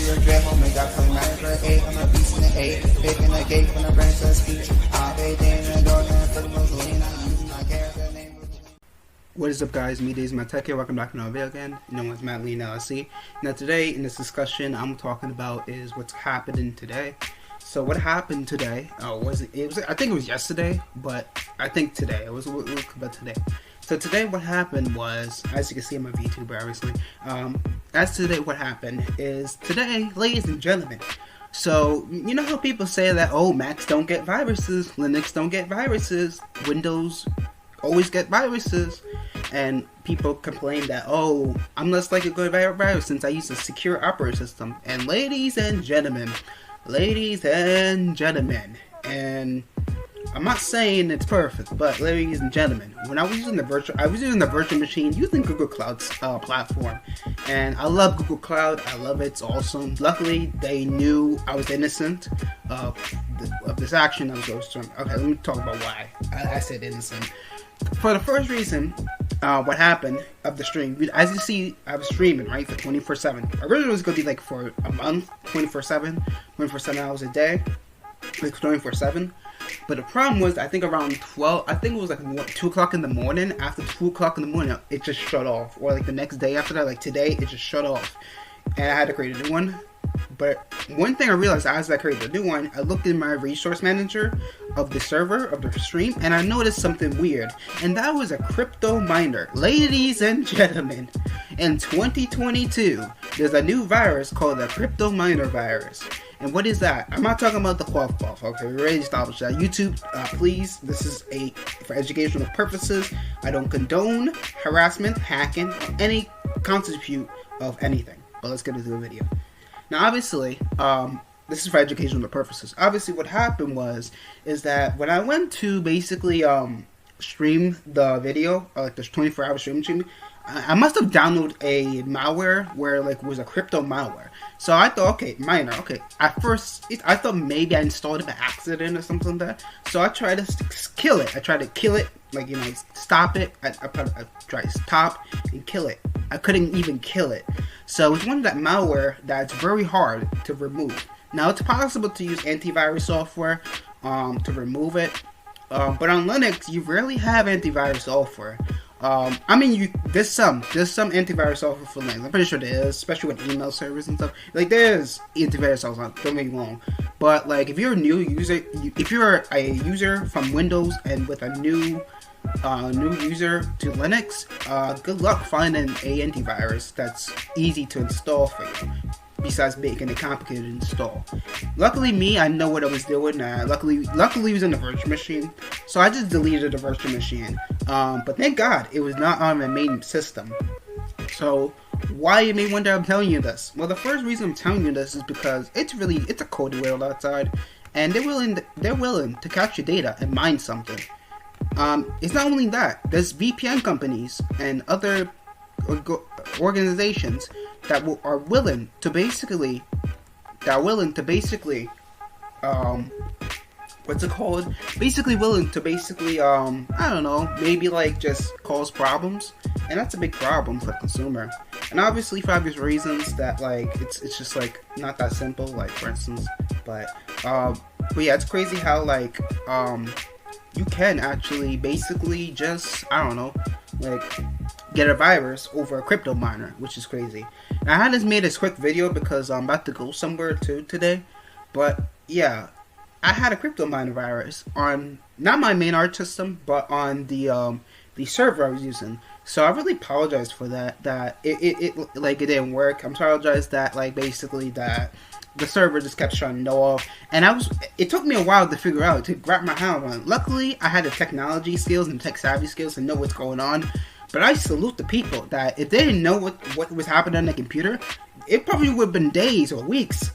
your dribble, make up for manager 8. I'm a beast in the 8. Picking the gate from the branch of speech. I'll pay in the door, and for the Mussolini, I'm using my character name. What is up, guys? Me, Daisy Tech here. Welcome back to another video again. Known as Matt Lean LLC. Now, today in this discussion, I'm talking about is what's happening today. So, what happened today? I think it was yesterday, but I think today. We'll look about today. So today, what happened was, as you can see on my VTuber, obviously. As today, what happened is today, ladies and gentlemen. So, you know how people say that, oh, Macs don't get viruses, Linux don't get viruses, Windows always get viruses, and people complain that, oh, I'm less likely to go to virus since I use a secure operating system. And ladies and gentlemen, and I'm not saying it's perfect, but ladies and gentlemen, when I was using the virtual machine using Google Cloud's platform, and I love Google Cloud. I love it. It's awesome. Luckily, they knew I was innocent of this action I was going to. Okay, let me talk about why I said innocent. For the first reason, what happened of the stream, as you see, I was streaming, right, for 24/7. Originally, it was going to be like for a month, 24/7 hours a day, like 24/7. But the problem was, I think around 12, I think it was like 2 o'clock in the morning. After 2 o'clock in the morning, it just shut off. Or like the next day after that, like today, it just shut off. And I had to create a new one. But one thing I realized as I created a new one, I looked in my resource manager of the server, of the stream, and I noticed something weird. And that was a crypto miner. Ladies and gentlemen, in 2022, there's a new virus called the crypto miner virus. And what is that? I'm not talking about the quaff. Okay, we already established that. YouTube, please, this is for educational purposes. I don't condone harassment, hacking, or any constitute of anything. But let's get into the video. Now, obviously, this is for educational purposes. Obviously, what happened is that when I went to basically stream the video, like this 24-hour stream, I must have downloaded a malware where like it was a crypto malware. So I thought, okay, miner, okay. At first, I thought maybe I installed it by accident or something like that. So I tried to kill it. Like, you know, stop it. I tried to stop and kill it. I couldn't even kill it. So it's one of that malware that's very hard to remove. Now, it's possible to use antivirus software to remove it. But on Linux, you rarely have antivirus software. I mean, there's some antivirus software for Linux. I'm pretty sure there is, especially with email servers and stuff. Like, there's antivirus software, don't get me wrong. But like, if you're a new user, if you're a user from Windows and with a new user to Linux, good luck finding a antivirus that's easy to install for you. Besides making it complicated to install. Luckily me, I know what I was doing. Luckily it was in the virtual machine, so I just deleted the virtual machine. But thank God it was not on my main system. So why, you may wonder I'm telling you this? Well, the first reason I'm telling you this is because it's a cold world outside, and they're willing to capture data and mine something. It's not only that. There's VPN companies and other organizations that are willing to basically what's it called? Basically willing to I don't know, maybe like just cause problems, and that's a big problem for the consumer. And obviously for obvious reasons that like it's just like not that simple, like for instance, but yeah, it's crazy how like you can actually basically just, I don't know, like get a virus over a crypto miner, which is crazy. And I had just made this quick video because I'm about to go somewhere too today. But yeah, I had a crypto miner virus on not my main art system, but on the server I was using. So I really apologize for that. That it didn't work. I'm apologize that like basically that the server just kept shutting off, and it took me a while to figure out, to wrap my hand around. Luckily, I had the technology skills and tech savvy skills to know what's going on. But I salute the people that if they didn't know what was happening on the computer, it probably would have been days or weeks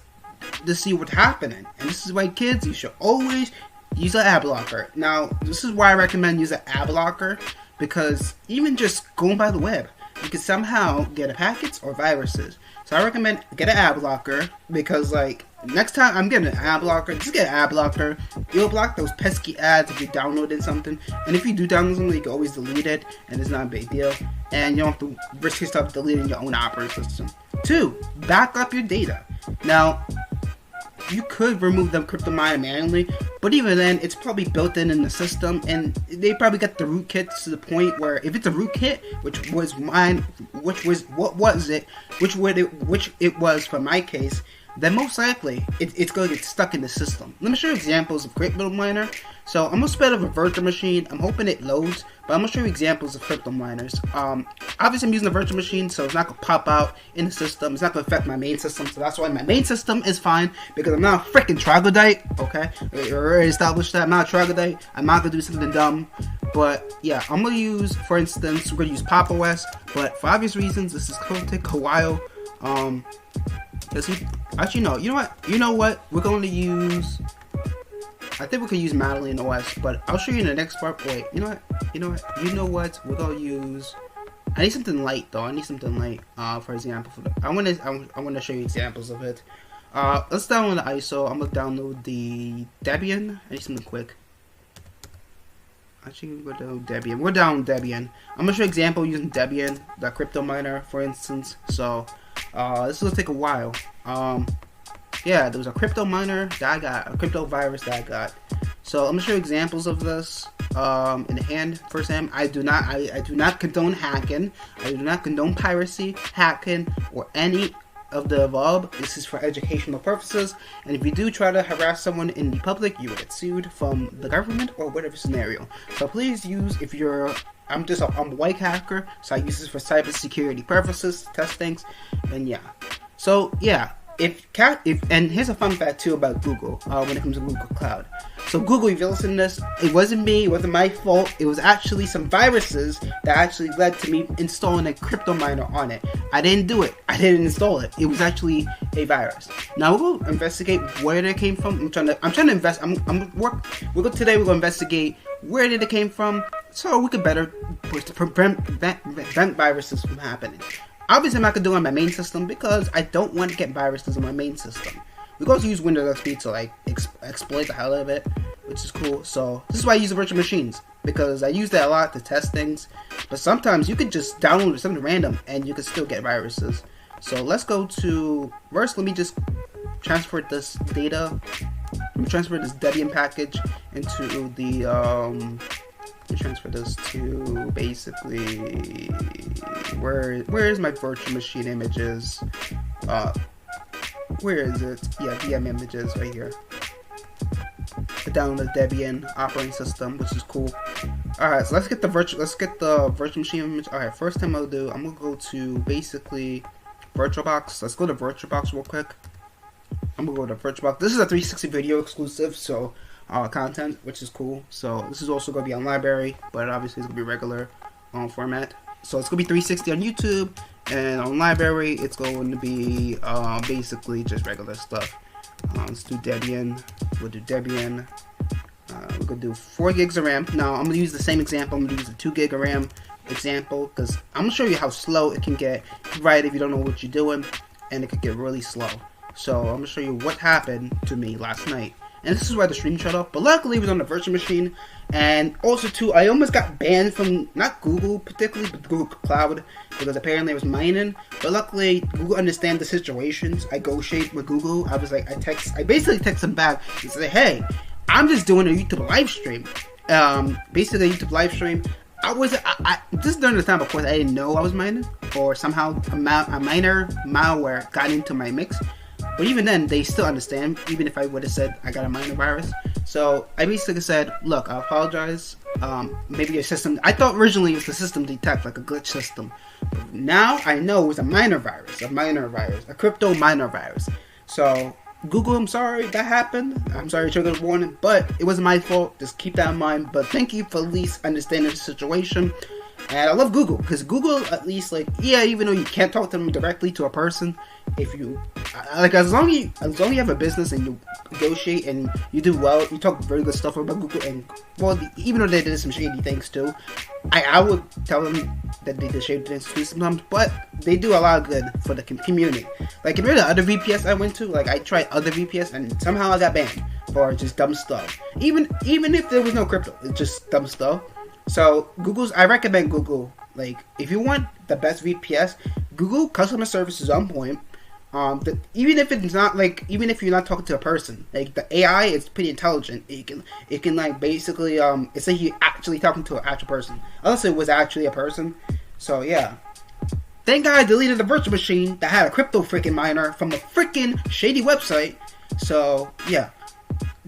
to see what's happening. And this is why, kids, you should always use an ad blocker. Now, this is why I recommend use an ad blocker, because even just going by the web, you can somehow get packets or viruses. So I recommend get an ad blocker, because like next time I'm getting an ad blocker, just get an ad blocker. It'll block those pesky ads if you're downloading something. And if you do download something, you can always delete it, and it's not a big deal. And you don't have to risk yourself deleting your own operating system. 2, back up your data. Now, you could remove them crypto miner manually, but even then, it's probably built in the system, and they probably got the rootkits to the point where if it's a rootkit, which was mine, which it was for my case, then most likely it's going to get stuck in the system. Let me show you examples of crypto miner. So I'm gonna spit up a virtual machine. I'm hoping it loads, but I'm gonna show you examples of crypto miners. Obviously I'm using a virtual machine, so it's not gonna pop out in the system. It's not gonna affect my main system, so that's why my main system is fine, because I'm not a freaking troglodyte. Okay, we already established that I'm not a troglodyte. I'm not gonna do something dumb. But yeah, I'm gonna use, for instance, we're gonna use Pop! OS, but for obvious reasons, this is gonna take a while. Actually, no. You know what? We're going to use. I think we could use Madeline OS, but I'll show you in the next part. Wait, you know what? We're gonna use. I need something light though. I need something light. For example, I want to show you examples of it. Let's download the ISO. I'm gonna download the Debian. I need something quick. Actually, we're down Debian. We're down Debian. I'm gonna show you an example using Debian, the crypto miner, for instance. So, this will take a while. Yeah, there was a crypto miner that I got, a crypto virus that I got. So I'm gonna show you examples of this. In the hand, first hand, I do not condone hacking. I do not condone piracy, hacking, or any of the above. This is for educational purposes. And if you do try to harass someone in the public, you will get sued from the government or whatever scenario. So please use, if you're, I'm a white hacker, so I use this for cybersecurity purposes, test things, and yeah. So yeah. And here's a fun fact too about Google when it comes to Google Cloud. So Google, if you listen to this, it wasn't me, it wasn't my fault. It was actually some viruses that actually led to me installing a crypto miner on it. I didn't do it. I didn't install it. It was actually a virus. Now we'll go investigate where it came from. Today we're gonna investigate where did it came from, so we could better prevent viruses from happening. Obviously, I'm not going to do it on my main system because I don't want to get viruses on my main system. We're going to use Windows XP to like exploit the hell out of it, which is cool. So this is why I use the virtual machines, because I use that a lot to test things. But sometimes you could just download something random and you could still get viruses. So let's go to, first let me just transfer this data. Let me transfer this Debian package into the transfer this to basically where is my virtual machine images? Where is it? Yeah, VM images right here. I download the Debian operating system, which is cool. Alright, so let's get the virtual machine image. Alright, first thing I'm gonna go to basically VirtualBox. Let's go to VirtualBox real quick. I'm gonna go to VirtualBox. This is a 360 video exclusive, so content, which is cool. So this is also going to be on library, but obviously it's going to be regular format. So it's going to be 360 on YouTube, and on library it's going to be basically just regular stuff. Let's do Debian. We'll do Debian. We're going to do 4 gigs of RAM. Now I'm going to use the same example. I'm going to use a 2 gig of RAM example, because I'm going to show you how slow it can get, right, if you don't know what you're doing, and it could get really slow. So I'm going to show you what happened to me last night. And this is why the stream shut off, but luckily it was on the virtual machine. And also too, I almost got banned from, not Google particularly, but Google Cloud, because apparently I was mining. But luckily, Google understands the situations. I negotiate with Google. I was like, I basically text them back and say, hey, I'm just doing a YouTube live stream. Basically a YouTube live stream. This is during the time, of course, I didn't know I was mining, or somehow a miner malware got into my mix. But even then, they still understand, even if I would have said I got a minor virus. So I basically said, look, I apologize. Maybe your system, I thought originally it was the system detect, like a glitch system. But now I know it was a minor virus, a crypto minor virus. So Google, I'm sorry that happened. I'm sorry to trigger the warning, but it wasn't my fault. Just keep that in mind. But thank you for at least understanding the situation. And I love Google, because Google at least, like, yeah, even though you can't talk to them directly to a person, if you like, as long as you have a business and you negotiate and you do well, you talk very good stuff about Google, and well, even though they did some shady things too, I would tell them that they did shady things too sometimes, but they do a lot of good for the community. Like, compared to other VPS I went to, like, I tried other VPS and somehow I got banned for just dumb stuff. Even if there was no crypto, it's just dumb stuff. So I recommend Google. Like, if you want the best VPS, Google customer service is on point. Even if it's not like, even if you're not talking to a person, like the AI is pretty intelligent. It can like basically it's like you're actually talking to an actual person, unless it was actually a person. So yeah. Thank God I deleted the virtual machine that had a crypto freaking miner from a freaking shady website. So yeah.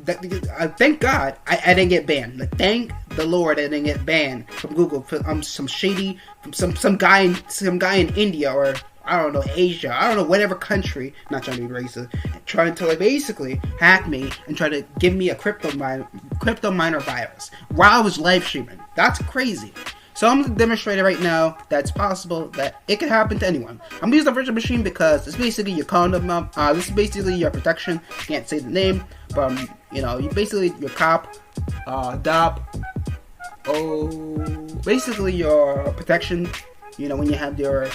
Thank God I didn't get banned. Like, thank the Lord I didn't get banned from Google for some shady from some guy in India, or I don't know, Asia, I don't know, whatever country, not trying to be racist, trying to like basically hack me and try to give me a crypto miner virus while I was live streaming. That's crazy. So I'm going to demonstrate it right now that it's possible that it can happen to anyone. I'm going to use the virtual machine because it's basically your condom. This is basically your protection. Can't say the name, but you know, you basically your cop, DOP, basically your protection. You know, when you have your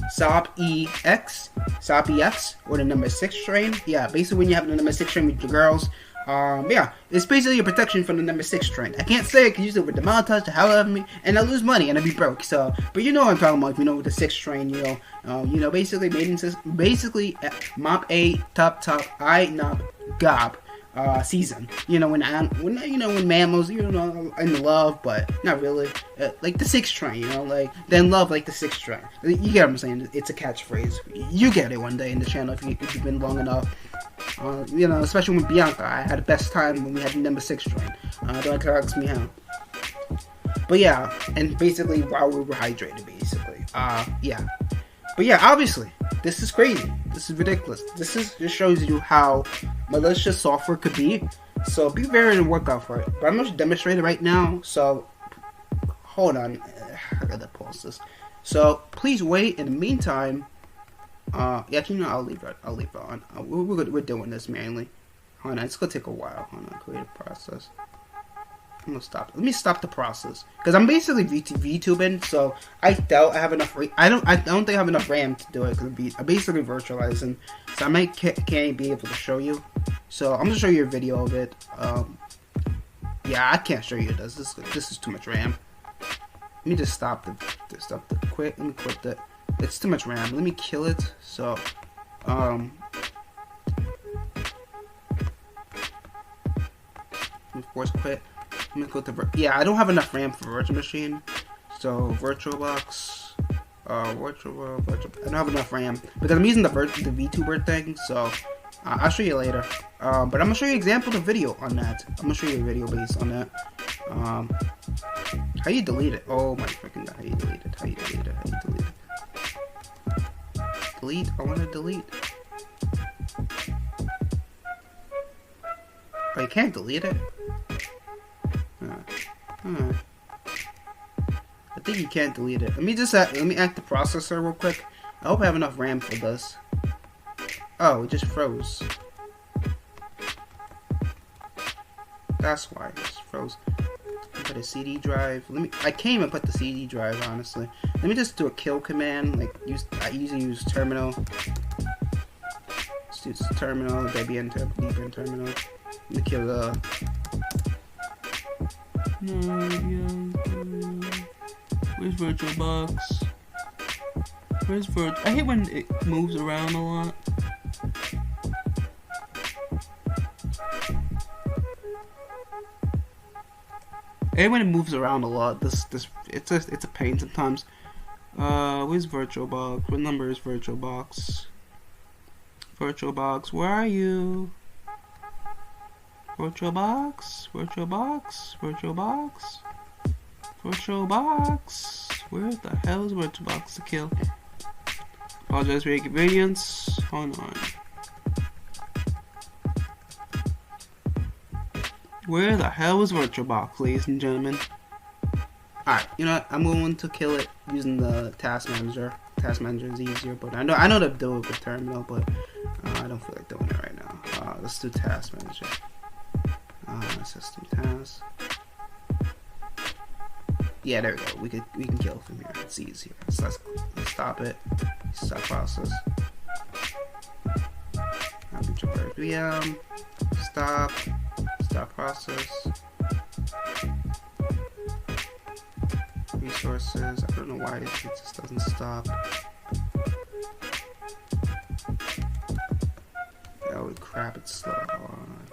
SOP EX, or the number 6 strain. Yeah, basically when you have the number 6 strain with your girls. Yeah, it's basically a protection from the number 6 strain. I can't say I can use it with the demonetized to however me, and I'll lose money and I'll be broke. So, but you know what I'm talking about. If you know with the 6 strain, you know, basically MOP 8 top I not gob season. You know when mammals, you know, in love, but not really. Like the 6 strain, you know, like then love like the 6 strain. You get what I'm saying? It's a catchphrase. You get it one day in the channel if you've been long enough. You know, especially with Bianca, I had the best time when we had the number 6 strain. Don't ask me how. But yeah, and basically while we were hydrated, basically. Yeah. But yeah, obviously, this is crazy. This is ridiculous. This shows you how malicious software could be. So be very on the lookout for it. But I'm going to demonstrate it right now. So hold on, I gotta pause this. So please wait. In the meantime. Actually, no, I'll leave it on. We're doing this manually. Hold on, it's gonna take a while. Hold on, create a process. I'm gonna stop. Let me stop the process because I'm basically VTubing, so I doubt I have enough. I don't think I have enough RAM to do it because I'm basically virtualizing, so I can't be able to show you. So I'm gonna show you a video of it. Yeah, I can't show you this. This is too much RAM. Let me just stop the quit. Let me quit that. It's too much RAM. Let me kill it. So, let me force quit. Let me go to yeah. I don't have enough RAM for virtual machine. So VirtualBox, virtual. I don't have enough RAM because I'm using the VTuber thing. So I'll show you later. But I'm gonna show you an example of video on that. I'm gonna show you a video based on that. How you delete it? Oh my freaking god! How you delete it? How you delete it? How you delete it? Delete. I want to delete. Oh, you can't delete it? I think you can't delete it. Let me act the processor real quick. I hope I have enough RAM for this. Oh, it just froze. That's why it just froze. Put a CD drive. I can't even put the CD drive, honestly. Let me just do a kill command. Like I usually use terminal. Let's do terminal. Debian terminal. Let me kill the. Where's VirtualBox? Where's Virtual? I hate when it moves around a lot. And when it moves around a lot, it's a pain sometimes. Where's VirtualBox? What number is VirtualBox? VirtualBox, where are you? VirtualBox? VirtualBox? VirtualBox? VirtualBox? Where the hell is VirtualBox to kill? Apologize for the inconvenience. Hold on. Where the hell is VirtualBox, ladies and gentlemen? Alright, you know what? I'm going to kill it using the task manager. Task manager is easier, but I know to do it with terminal, but I don't feel like doing it right now. Let's do task manager. System task. Yeah, there we go. We can kill it from here. It's easier. So let's stop it. Stop process. VM. Stop. Stop process. Resources. I don't know why it just doesn't stop. crap, it's slow. Hold on.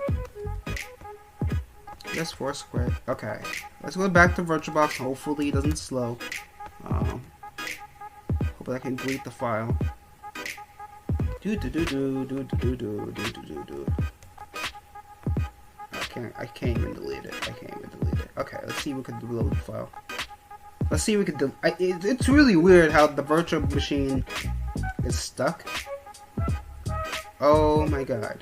Yes, Foursquare. Okay, let's go back to VirtualBox. Hopefully it doesn't slow. Hope I can delete the file. I can't even delete it. Okay, let's see if we can reload the file. Let's see if we can it's really weird how the virtual machine is stuck. Oh my god.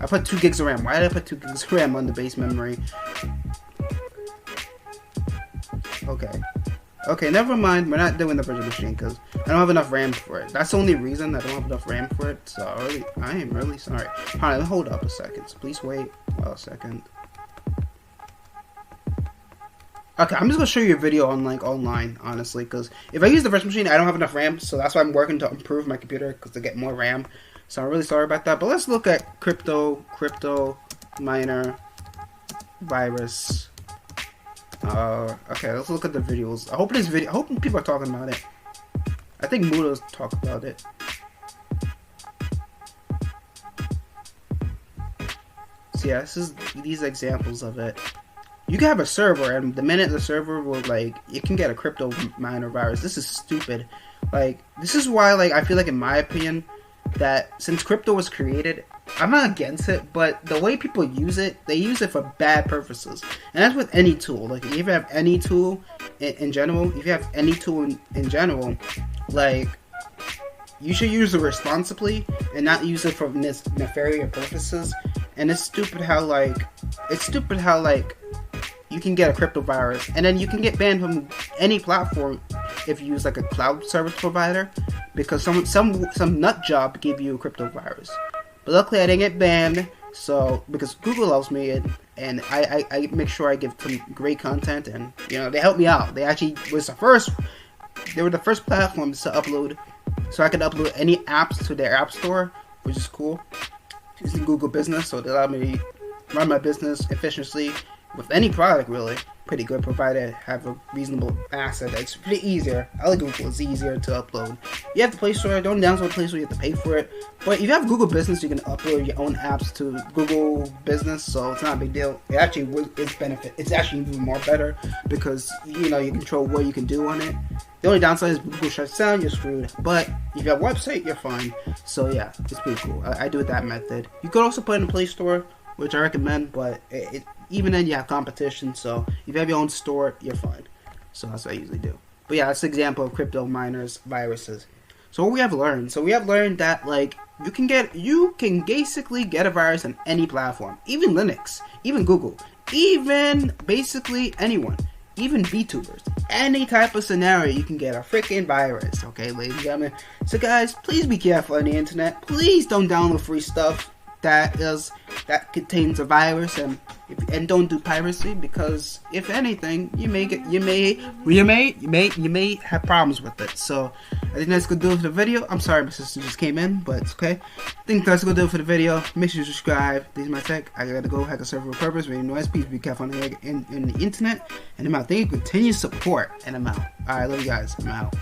I put 2 gigs of RAM. Why did I put 2 gigs of RAM on the base memory? Okay, never mind. We're not doing the virtual machine because I don't have enough RAM for it. That's the only reason I don't have enough RAM for it. So I am really sorry. Alright, hold up a second. So please wait a second. Okay, I'm just gonna show you a video on online, honestly, because if I use the virtual machine, I don't have enough RAM, so that's why I'm working to improve my computer because to get more RAM. So I'm really sorry about that. But let's look at crypto miner virus. Okay, let's look at the videos. I hope people are talking about it. I think Mudo's talked about it. So yeah, this is these examples of it. You can have a server, and the minute the server will you can get a crypto miner virus. This is stupid. This is why I feel in my opinion that since crypto was created, I'm not against it, but the way people use it, they use it for bad purposes. And that's with any tool. If you have any tool in general, you should use it responsibly and not use it for nefarious purposes. And it's stupid how you can get a crypto virus and then you can get banned from any platform if you use a cloud service provider because some nut job gave you a crypto virus. But luckily I didn't get banned, so because Google allows me and I make sure I give some great content, and they help me out. They actually were the first platforms to upload, so I could upload any apps to their app store, which is cool. Using Google Business, so they allow me to run my business efficiently with any product really. Pretty good, provided I have a reasonable asset. It's pretty easier. I like Google. It's easier to upload. You have the Play Store. Don't download Play Store. You have to pay for it. But if you have Google Business, you can upload your own apps to Google Business, so it's not a big deal. It actually is benefit. It's actually even more better because you control what you can do on it. The only downside is Google shuts down. You're screwed. But if you have a website, you're fine. So yeah, it's pretty cool. I do it that method. You could also put it in the Play Store, which I recommend, but even then you have competition, so if you have your own store, you're fine. So that's what I usually do. But yeah, that's an example of crypto miners viruses. So what we have learned, that you can basically get a virus on any platform, even Linux, even Google, even basically anyone, even VTubers, any type of scenario you can get a freaking virus. Okay, ladies and gentlemen. So guys, please be careful on the internet. Please don't download free stuff that contains a virus, and don't do piracy, because if anything, you may have problems with it. So I think that's gonna do it for the video. I'm sorry my sister just came in, but it's okay. I think that's gonna do it for the video. Make sure you subscribe. This is my tech. I gotta go hack a server with purpose. Really noise. Please be careful on the internet. And I'm out. Thank you for continued support, and I'm out. Alright, love you guys. I'm out.